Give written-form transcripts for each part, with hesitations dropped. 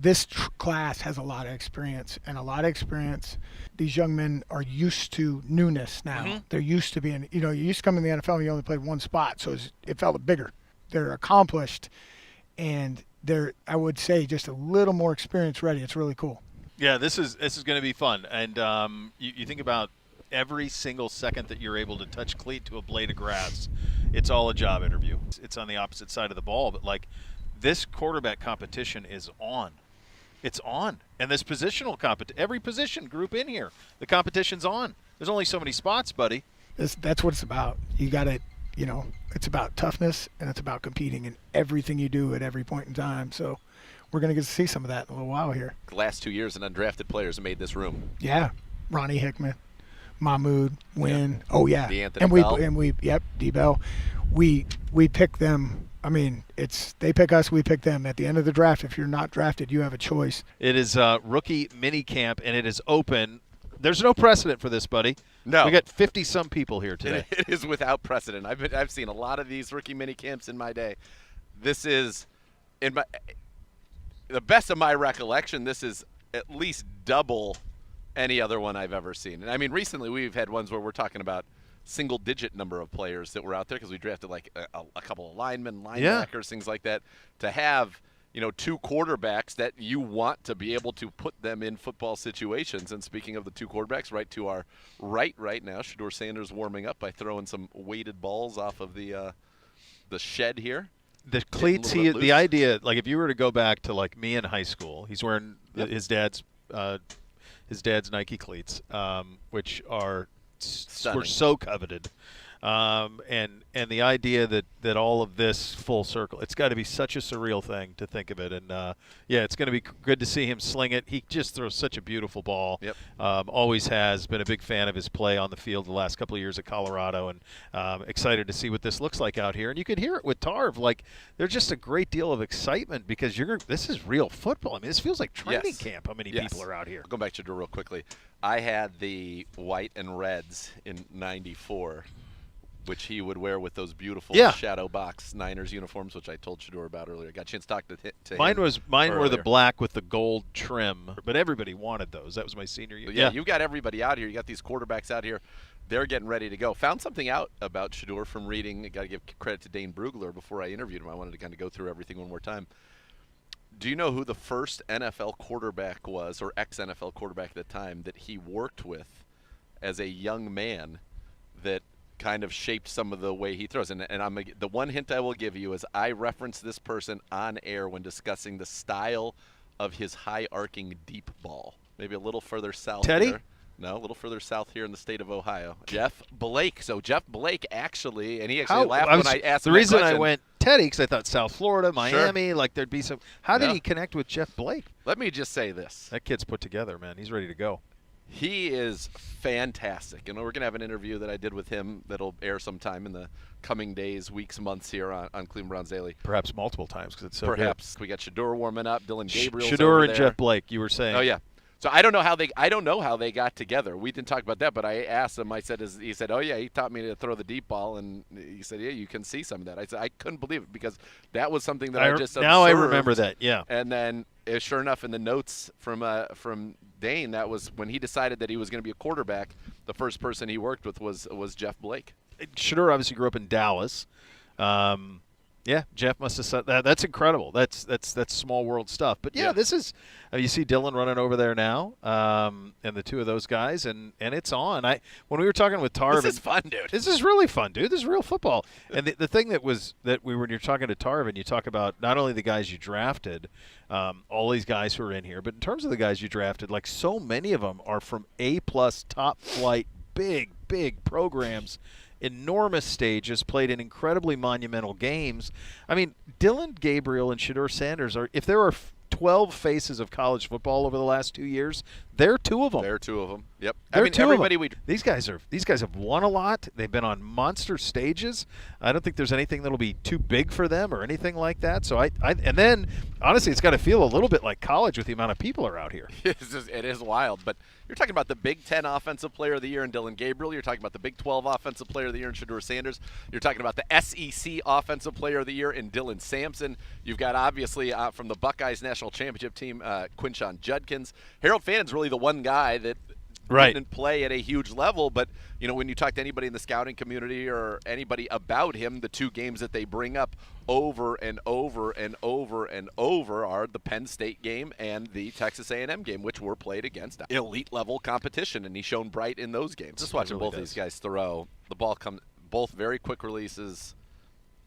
This class has a lot of experience, and a lot of experience. These young men are used to newness now. Mm-hmm. They're used to being, you used to come in the NFL and you only played one spot, so it felt bigger. They're accomplished, and they're, I would say, just a little more experience ready. It's really cool. Yeah, this is going to be fun. And you think about every single second that you're able to touch cleat to a blade of grass, it's all a job interview. It's on the opposite side of the ball, but like this quarterback competition is on. It's on. And this positional every position group in here, the competition's on. There's only so many spots, buddy. That's what it's about. You got to, it's about toughness, and it's about competing in everything you do at every point in time. So we're going to get to see some of that in a little while here. The last 2 years, an undrafted players have made this room. Yeah. Ronnie Hickman, Mahmoud, Wynn. Yep. Oh, yeah. D'Anthony D-Bell. We pick them. I mean, they pick us, we pick them. At the end of the draft, if you're not drafted, you have a choice. It is rookie mini camp, and it is open. There's no precedent for this, buddy. No. We got 50-some people here today. It is without precedent. I've seen a lot of these rookie mini camps in my day. This is, the best of my recollection, this is at least double any other one I've ever seen. And I mean, recently we've had ones where we're talking about single-digit number of players that were out there because we drafted like a couple of linemen, linebackers, things like that. To have, two quarterbacks that you want to be able to put them in football situations. And speaking of the two quarterbacks, right to our right now, Shedeur Sanders warming up by throwing some weighted balls off of the shed here. The cleats, the idea, like if you were to go back to like me in high school, he's wearing his dad's Nike cleats, which were so coveted, and the idea that all of this full circle, it's got to be such a surreal thing to think of it. And it's going to be good to see him sling it. He just throws such a beautiful ball. Yep. Always has been a big fan of his play on the field the last couple of years at Colorado, and excited to see what this looks like out here. And you could hear it with Tarver. Like there's just a great deal of excitement because this is real football. I mean, this feels like training camp. How many people are out here? Going back to Drew real quickly, I had the white and reds in '94. Which he would wear with those beautiful shadow box Niners uniforms, which I told Shedeur about earlier. Got a chance to talk to him. Mine were the black with the gold trim, but everybody wanted those. That was my senior year. Yeah, you got everybody out here. You got these quarterbacks out here. They're getting ready to go. Found something out about Shedeur from reading. Got to give credit to Dane Brugler before I interviewed him. I wanted to kind of go through everything one more time. Do you know who the first NFL quarterback was, or ex-NFL quarterback at the time, that he worked with as a young man that kind of shaped some of the way he throws? And the one hint I will give you is I reference this person on air when discussing the style of his high arcing deep ball. Maybe a little further south. Teddy? Here. No, a little further south here in the state of Ohio. Jeff Blake. So Jeff Blake actually, and he actually laughed when I asked him the reason that question. I went Teddy because I thought South Florida, Miami, like there'd be some. How did he connect with Jeff Blake? Let me just say this. That kid's put together, man. He's ready to go. He is fantastic, and we're going to have an interview that I did with him that'll air sometime in the coming days, weeks, months here on Cleveland Browns Daily. Perhaps multiple times because it's so Perhaps. good. We got Shedeur warming up, Dylan Gabriel. Shedeur and Jeff Blake, you were saying. Oh, yeah. So I don't know how they got together. We didn't talk about that, but I asked him. He said, "Oh yeah, he taught me to throw the deep ball," and he said, "Yeah, you can see some of that." I said, I couldn't believe it because that was something that I just observed. Now I remember that. Yeah. And then, sure enough, in the notes from Dane, that was when he decided that he was going to be a quarterback. The first person he worked with was Jeff Blake. Shedeur obviously grew up in Dallas. Yeah, Jeff must have said that. That's incredible. That's small world stuff. But this is you see Dylan running over there now, and the two of those guys, and it's on. When we were talking with Tarver, this is fun, dude. This is really fun, dude. This is real football. And the thing when you're talking to Tarver, and you talk about not only the guys you drafted, all these guys who are in here, but in terms of the guys you drafted, like so many of them are from A+ top flight, big programs. Enormous stages, played in incredibly monumental games. I mean, Dylan Gabriel and Shedeur Sanders if there are 12 faces of college football over the last 2 years, They're two of them. There are two of them. Yep. There I are mean, two of everybody them. These guys have won a lot. They've been on monster stages. I don't think there's anything that'll be too big for them or anything like that. So and then honestly, it's got to feel a little bit like college with the amount of people are out here. It is wild. But you're talking about the Big Ten Offensive Player of the Year in Dylan Gabriel. You're talking about the Big 12 Offensive Player of the Year in Shedeur Sanders. You're talking about the SEC Offensive Player of the Year in Dylan Sampson. You've got obviously from the Buckeyes National Championship team, Quinshon Judkins. Harold Fannon's really the one guy that didn't play at a huge level, but when you talk to anybody in the scouting community or anybody about him, the two games that they bring up over and over and over and over are the Penn State game and the Texas A&M game, which were played against elite level competition, and he shone bright in those games. Just watching both these guys throw the ball, both very quick releases,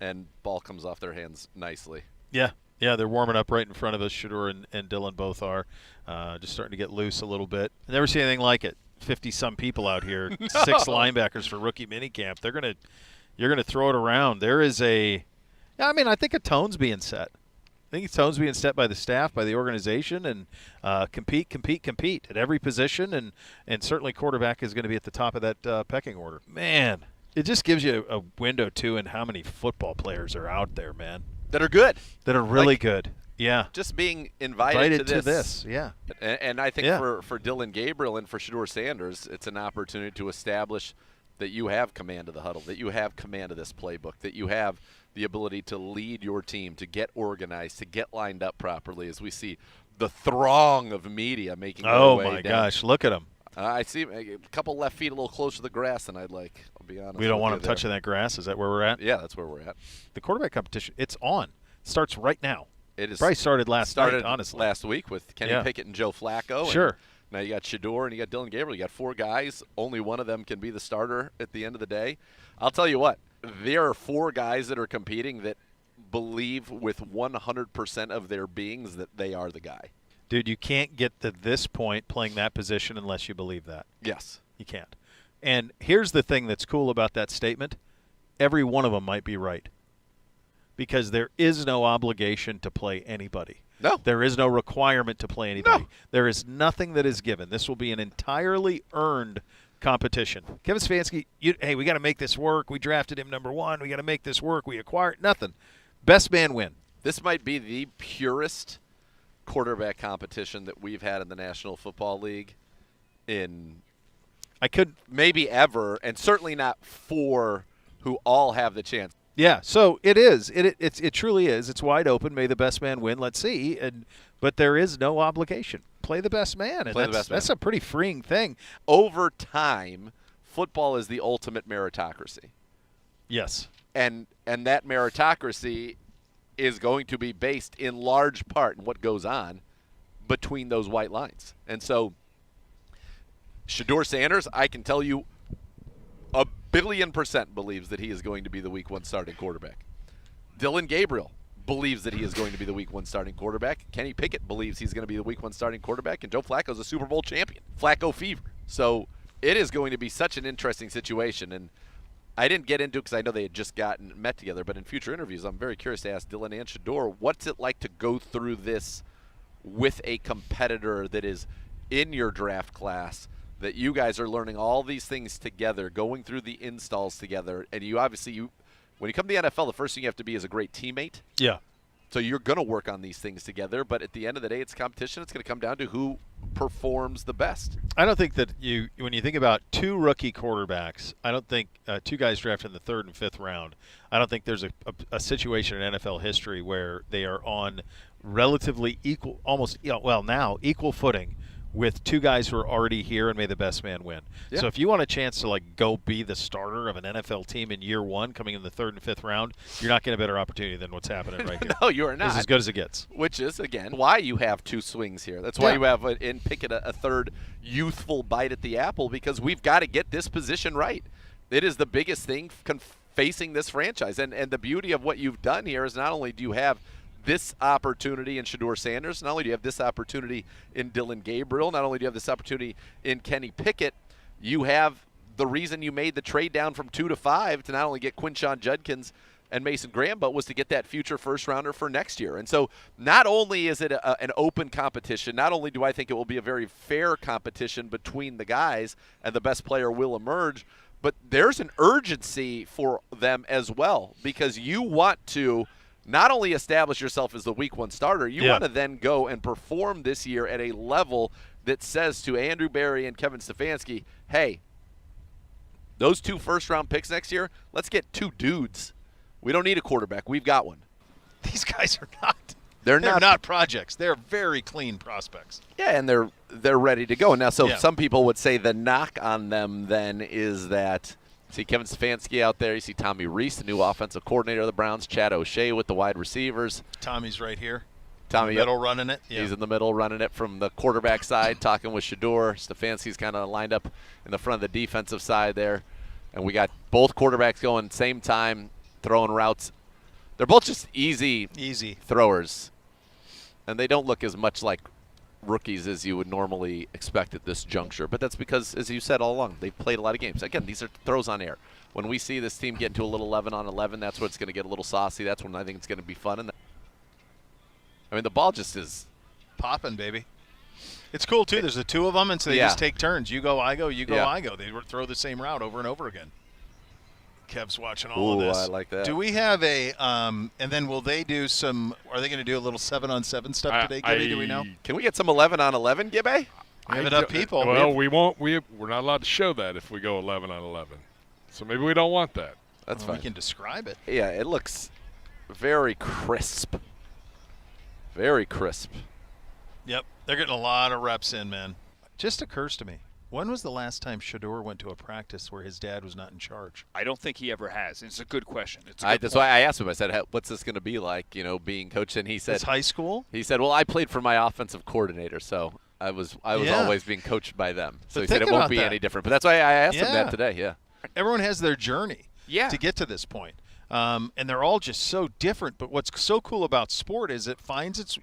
and ball comes off their hands nicely. Yeah, they're warming up right in front of us. Shedeur and Dylan both are just starting to get loose a little bit. Never seen anything like it. 50-some people out here, 6 linebackers for rookie minicamp. You're gonna throw it around. There is I think a tone's being set. I think a tone's being set by the staff, by the organization, and compete at every position, and certainly quarterback is going to be at the top of that pecking order. Man, it just gives you a window too in how many football players are out there, man. That are good. That are really good. Yeah. Just being invited to this. Yeah. And I think for Dylan Gabriel and for Shedeur Sanders, it's an opportunity to establish that you have command of the huddle, that you have command of this playbook, that you have the ability to lead your team, to get organized, to get lined up properly, as we see the throng of media making their way down. Oh, my gosh. Look at them. I see a couple left feet a little closer to the grass than I'd like. I'll be honest. We don't want them touching that grass. Is that where we're at? Yeah, that's where we're at. The quarterback competition, it's on. It starts right now. It is. Probably started last night, honestly. Last week with Kenny Pickett and Joe Flacco. Sure. Now you got Shedeur and you got Dylan Gabriel. You got 4 guys. Only one of them can be the starter at the end of the day. I'll tell you what. There are 4 guys that are competing that believe with 100% of their beings that they are the guy. Dude, you can't get to this point playing that position unless you believe that. Yes. You can't. And here's the thing that's cool about that statement. Every one of them might be right. Because there is no obligation to play anybody. No. There is no requirement to play anybody. No. There is nothing that is given. This will be an entirely earned competition. Kevin Stefanski, hey, we got to make this work. We drafted him number 1. We got to make this work. We acquired nothing. Best man win. This might be the purest quarterback competition that we've had in the National Football League maybe ever, and certainly not 4 who all have the chance. Yeah, so it is. It truly is. It's wide open. May the best man win. Let's see. But there is no obligation. Play the best man. And that's a pretty freeing thing. Over time, football is the ultimate meritocracy. Yes. And that meritocracy is going to be based in large part in what goes on between those white lines. And so Shedeur Sanders, I can tell you 1,000,000,000% believes that he is going to be the week 1 starting quarterback. Dylan Gabriel believes that he is going to be the week 1 starting quarterback. Kenny Pickett believes he's going to be the week 1 starting quarterback. And Joe Flacco is a Super Bowl champion. Flacco fever. So it is going to be such an interesting situation. And I didn't get into it because I know they had just met together. But in future interviews, I'm very curious to ask Dylan and Shedeur, what's it like to go through this with a competitor that is in your draft class, that you guys are learning all these things together, going through the installs together, and you obviously, when you come to the NFL, the first thing you have to be is a great teammate. Yeah. So you're going to work on these things together, but at the end of the day, it's competition. It's going to come down to who performs the best. I don't think that when you think about 2 rookie quarterbacks, I don't think 2 guys drafted in the 3rd and 5th round, I don't think there's a situation in NFL history where they are on relatively equal, equal footing with 2 guys who are already here, and may the best man win. Yeah. So if you want a chance to go be the starter of an NFL team in year 1, coming in the 3rd and 5th round, you're not getting a better opportunity than what's happening right here. No, you are not. It's as good as it gets. Which is, again, why you have 2 swings here. That's why you have in Pickett a 3rd youthful bite at the apple, because we've got to get this position right. It is the biggest thing facing this franchise. And the beauty of what you've done here is not only do you have this opportunity in Shedeur Sanders, not only do you have this opportunity in Dylan Gabriel, not only do you have this opportunity in Kenny Pickett, you have the reason you made the trade down from 2 to 5 to not only get Quinshon Judkins and Mason Graham, but was to get that future first-rounder for next year. And so not only is it an open competition, not only do I think it will be a very fair competition between the guys and the best player will emerge, but there's an urgency for them as well, because you want to not only establish yourself as the week 1 starter, you want to then go and perform this year at a level that says to Andrew Berry and Kevin Stefanski, hey, those 2 first-round picks next year, let's get 2 dudes. We don't need a quarterback. We've got one. These guys are not. They're not projects. They're very clean prospects. Yeah, and they're ready to go. Now, some people would say the knock on them then is that you see Kevin Stefanski out there. You see Tommy Reese, the new offensive coordinator of the Browns. Chad O'Shea with the wide receivers. Tommy's right here. Tommy in the middle running it. Yeah. He's in the middle running it from the quarterback side, talking with Shedeur. Stefanski's kind of lined up in the front of the defensive side there. And we got both quarterbacks going same time, throwing routes. They're both just easy throwers. And they don't look as much like rookies as you would normally expect at this juncture. But that's because, as you said all along, they've played a lot of games. Again, these are throws on air. When we see this team get into a little 11-on-11, that's when it's going to get a little saucy. That's when I think it's going to be fun. And I mean, the ball just is popping, baby. It's cool, too. There's the 2 of them, and so they just take turns. You go, I go, you go, I go. They throw the same route over and over again. Kev's watching all of this. I like that. Do we have a and then will they do some – are they going to do a little 7-on-7 stuff today, Gibby? Do we know? Can we get some 11-on-11, Gibby? We have enough people. Well, we won't. We're not allowed to show that if we go 11-on-11. So maybe we don't want that. That's fine. We can describe it. Yeah, it looks very crisp. Very crisp. Yep. They're getting a lot of reps in, man. Just occurs to me, when was the last time Shedeur went to a practice where his dad was not in charge? I don't think he ever has. It's a good question. That's why I asked him. I said, "What's this going to be like? You know, being coached?" And he said, "It's high school." He said, "Well, I played for my offensive coordinator, so I was always being coached by them." So he said it won't be any different. But that's why I asked him that today. Yeah. Everyone has their journey. Yeah. To get to this point. And they're all just so different. But what's so cool about sport is it finds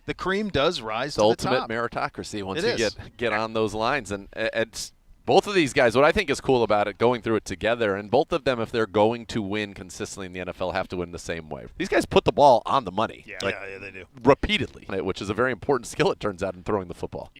the cream does rise to the top. The ultimate meritocracy once you get on those lines. And it's both of these guys, what I think is cool about it, going through it together, and both of them, if they're going to win consistently in the NFL, have to win the same way. These guys put the ball on the money. Yeah, they do. Repeatedly, which is a very important skill, it turns out, in throwing the football.